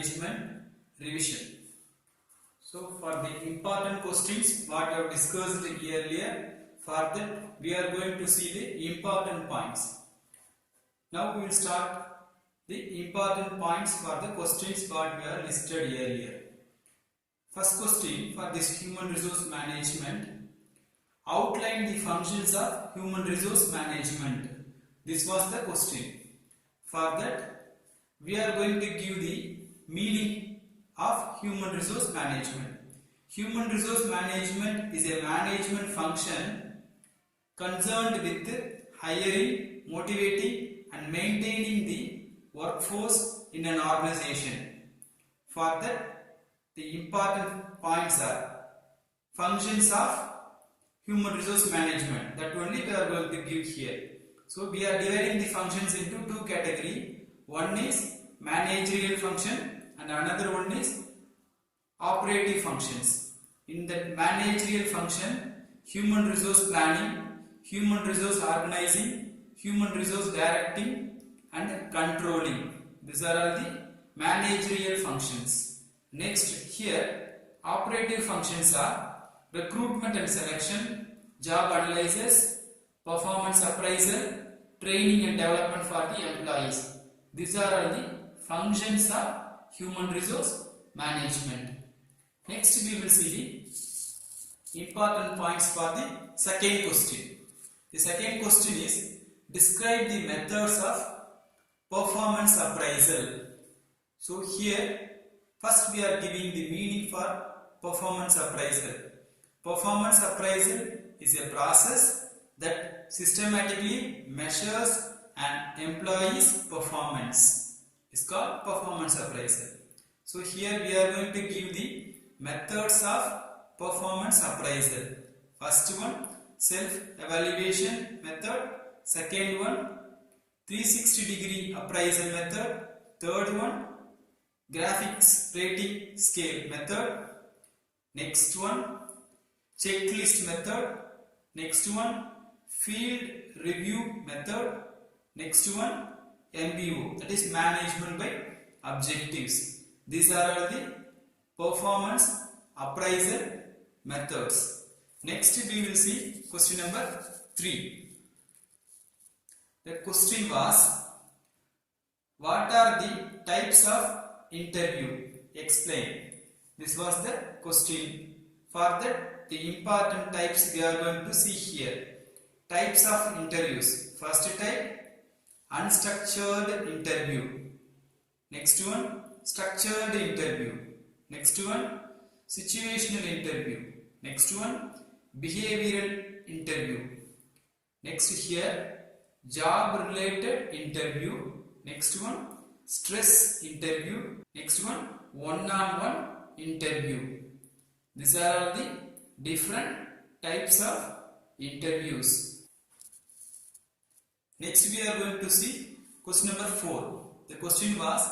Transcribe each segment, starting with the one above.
management revision. So for the important questions what I have discussed earlier, for that we are going to see the important points. Now we will start the important points for the questions what we have listed earlier. First question for this human resource management. Outline the functions of human resource management. This was the question. For that, we are going to give the meaning of human resource management. Human resource management is a management function concerned with hiring, motivating and maintaining the workforce in an organization. For that, the important points are functions of human resource management. That only we are going to give here. So we are dividing the functions into two categories. One is managerial function and another one is operative functions. In that managerial function, human resource planning, human resource organizing, human resource directing and controlling. These are all the managerial functions. Next, here operative functions are recruitment and selection, job analysis, performance appraisal, training and development for the employees. These are all the functions of human resource management. Next we will see the important points for the second question. The second question is describe the methods of performance appraisal. So here first we are giving the meaning for performance appraisal. Performance appraisal is a process that systematically measures an employee's performance. It's called performance appraisal. So here we are going to give the methods of performance appraisal. First one, self-evaluation method. Second one, 360-degree appraisal method. Third one, graphics rating scale method. Next one, checklist method. Next one, field review method. Next one, MBO, that is management by objectives. These are all the performance appraisal methods. Next we will see question number 3. The question was, what are the types of interview? Explain. This was the question. For that, the important types we are going to see here. Types of interviews. First type, unstructured interview. Next one, structured interview. Next one, situational interview. Next one, behavioral interview. Next here, job related interview. Next one, stress interview. Next one, one-on-one interview. These are all the different types of interviews. Next we are going to see question number 4. The question was,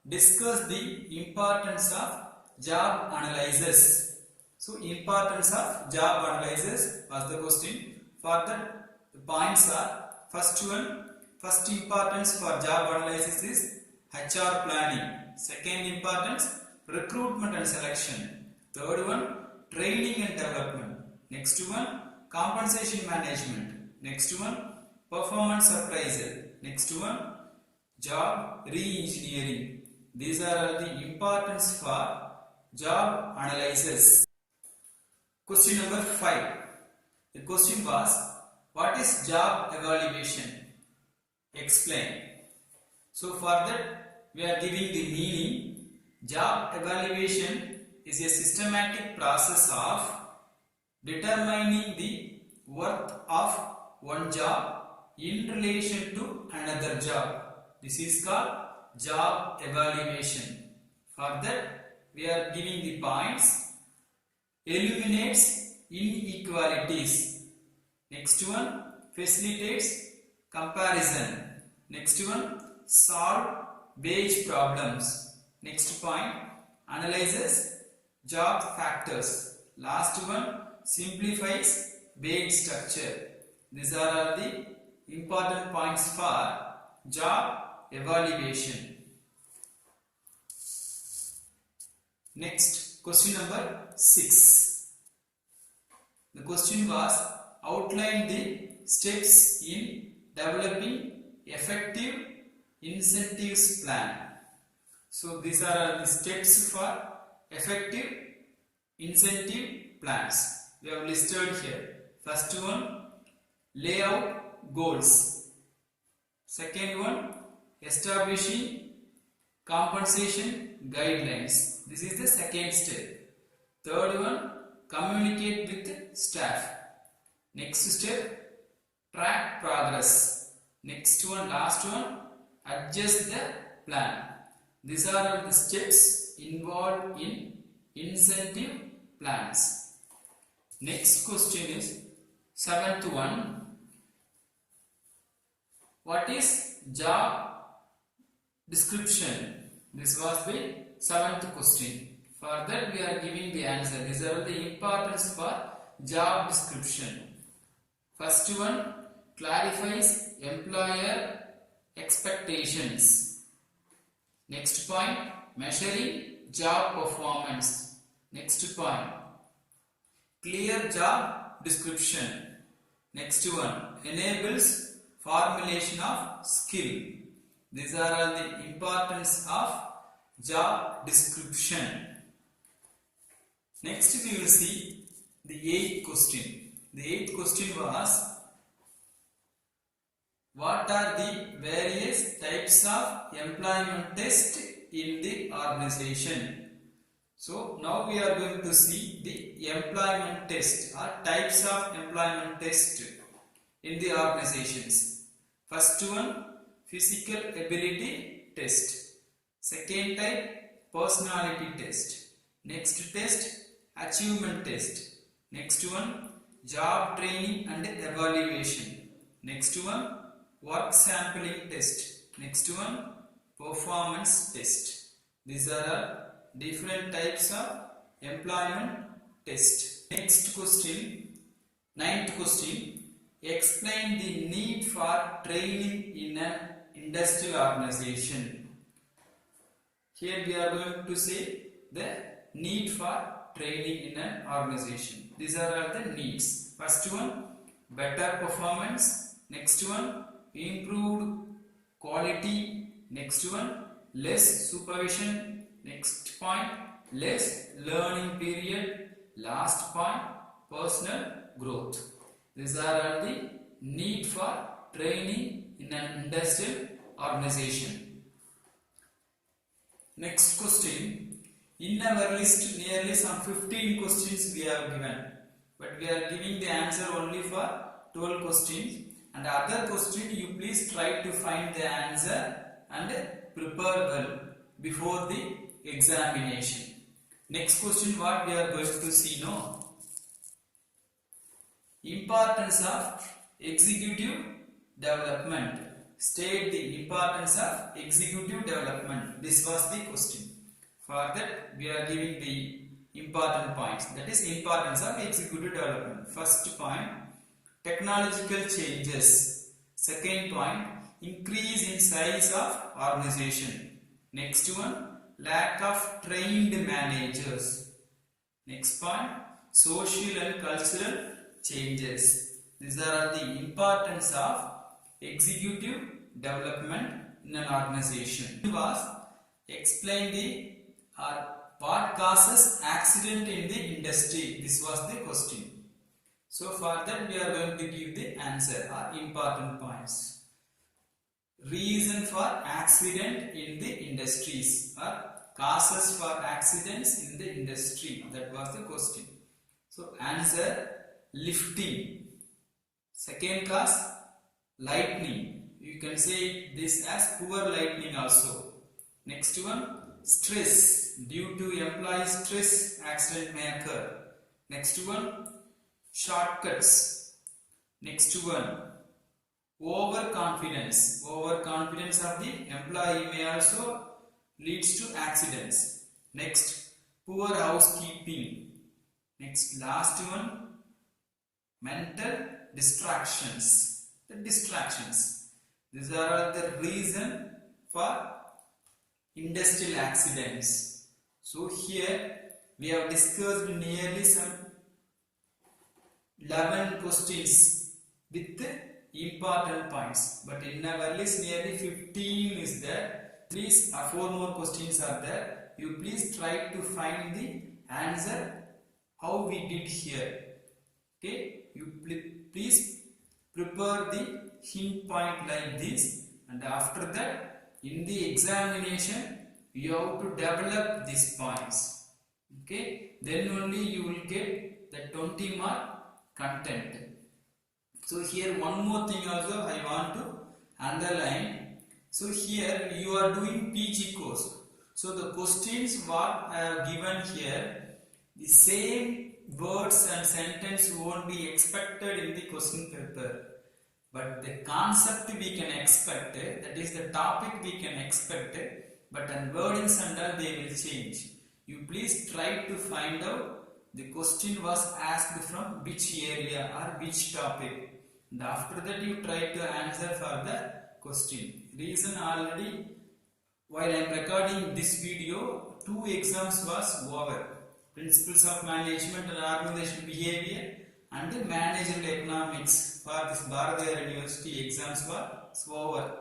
discuss the importance of job analysis. So importance of job analysis was the question. For that, the points are, first one, first importance for job analysis is HR planning. Second importance, recruitment and selection. Third one, training and development. Next one, compensation management. Next one, performance appraisal. Next one, job re-engineering. These are all the importance for job analysis. Question number 5. The question was, what is job evaluation? Explain. So for that, we are giving the meaning. Job evaluation is a systematic process of determining the worth of one job in relation to another job. This is called job evaluation. For that, we are giving the points. Eliminates inequalities. Next one, facilitates comparison. Next one, solve wage problems. Next point, analyzes job factors. Last one, simplifies wage structure. These are all the important points for job evaluation. Next, question number 6. The question was, outline the steps in developing effective incentives plan. So these are the steps for effective incentive plans. We have listed here. First one, lay out goals. Second one, establishing compensation guidelines. This is the second step. Third one, communicate with staff. Next step, track progress. Next one, last one, adjust the plan. These are the steps involved in incentive plans. Next question is 7th one. What is job description? This was the 7th question. For that we are giving the answer. These are the importance for job description. First one, clarifies employer expectations. Next point, measuring job performance. Next point, clear job description. Next one, enables formulation of skill. These are all the importance of job description. Next we will see the 8th question. The 8th question was, what are the various types of employment test in the organization? So now we are going to see the employment test or types of employment test in the organizations. First one, physical ability test. Second type, personality test. Next test, achievement test. Next one, job training and evaluation. Next one, work sampling test. Next one, performance test. These are different types of employment test. Next question, 9th question. Explain the need for training in an industrial organization. Here we are going to say the need for training in an organization. These are all the needs. First one, better performance. Next one, improved quality. Next one, less supervision. Next point, less learning period. Last point, personal growth. These are all the need for training in an industrial organization. Next question. In our list, nearly some 15 questions we have given, but we are giving the answer only for 12 questions. And other question, you please try to find the answer and prepare well before the examination. Next question, what we are going to see now? Importance of executive development. State the importance of executive development. This was the question. For that, we are giving the important points. That is importance of executive development. First point, technological changes. Second point, increase in size of organization. Next one, lack of trained managers. Next point, social and cultural changes. These are the importance of executive development in an organization. It was explain the what causes accident in the industry. This was the question. So for that we are going to give the answer or important points. Reason for accident in the industries or causes for accidents in the industry. That was the question. So answer, lifting. Second cause, lightning. You can say this as poor lightning also. Next one, stress. Due to employee stress, accident may occur. Next one, shortcuts. Next one, overconfidence. Overconfidence of the employee may also leads to accidents. Next, poor housekeeping. Next, last one, mental distractions. The distractions. These are all the reason for industrial accidents. So here we have discussed nearly some 11 questions with important points, but in our list nearly 15 is there. Please, 4 more questions are there. You please try to find the answer how we did here. Okay, you please prepare the hint point like this, and after that in the examination you have to develop these points. Okay, then only you will get the 20 mark content. So here one more thing also I want to underline. So here you are doing PG course, so the questions what I have given here, the same words and sentence won't be expected in the question paper, but the concept we can expect, that is the topic we can expect, but the wordings and all they will change. You please try to find out the question was asked from which area or which topic, and after that you try to answer for the question. Reason, already while I am recording this video, 2 exams was over. Principles of Management and Organizational Behavior and Managerial Economics for this Bharatiyar University exams was over.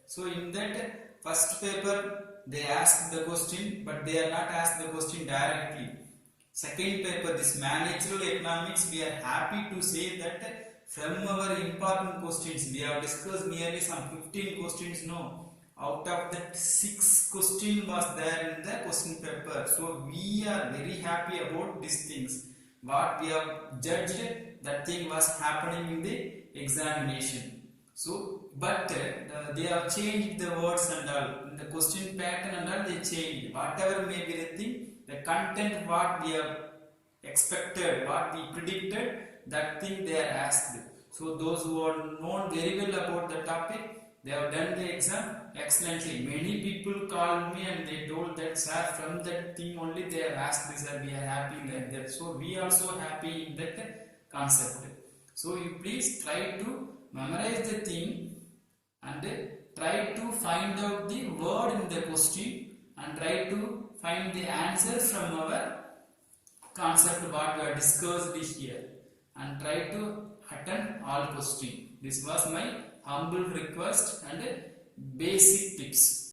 So in that first paper they asked the question, but they are not asked the question directly. Second paper, this Managerial Economics, we are happy to say that from our important questions, we have discussed nearly some 15 questions now. Out of that, 6 questions was there in the question paper. So we are very happy about these things. What we have judged, that thing was happening in the examination. So, but they have changed the words and all, in the question pattern and all they changed. Whatever may be the thing, the content what we have expected, what we predicted, that thing they are asked. So those who are known very well about the topic, they have done the exam excellently. Many people called me and they told that, sir, from that thing only they have asked this, and we are happy like that. So we are also happy in that concept. So you please try to memorize the thing and try to find out the word in the question and try to find the answer from our concept what we have discussed here, and try to attend all questions. This was my humble request and basic tips.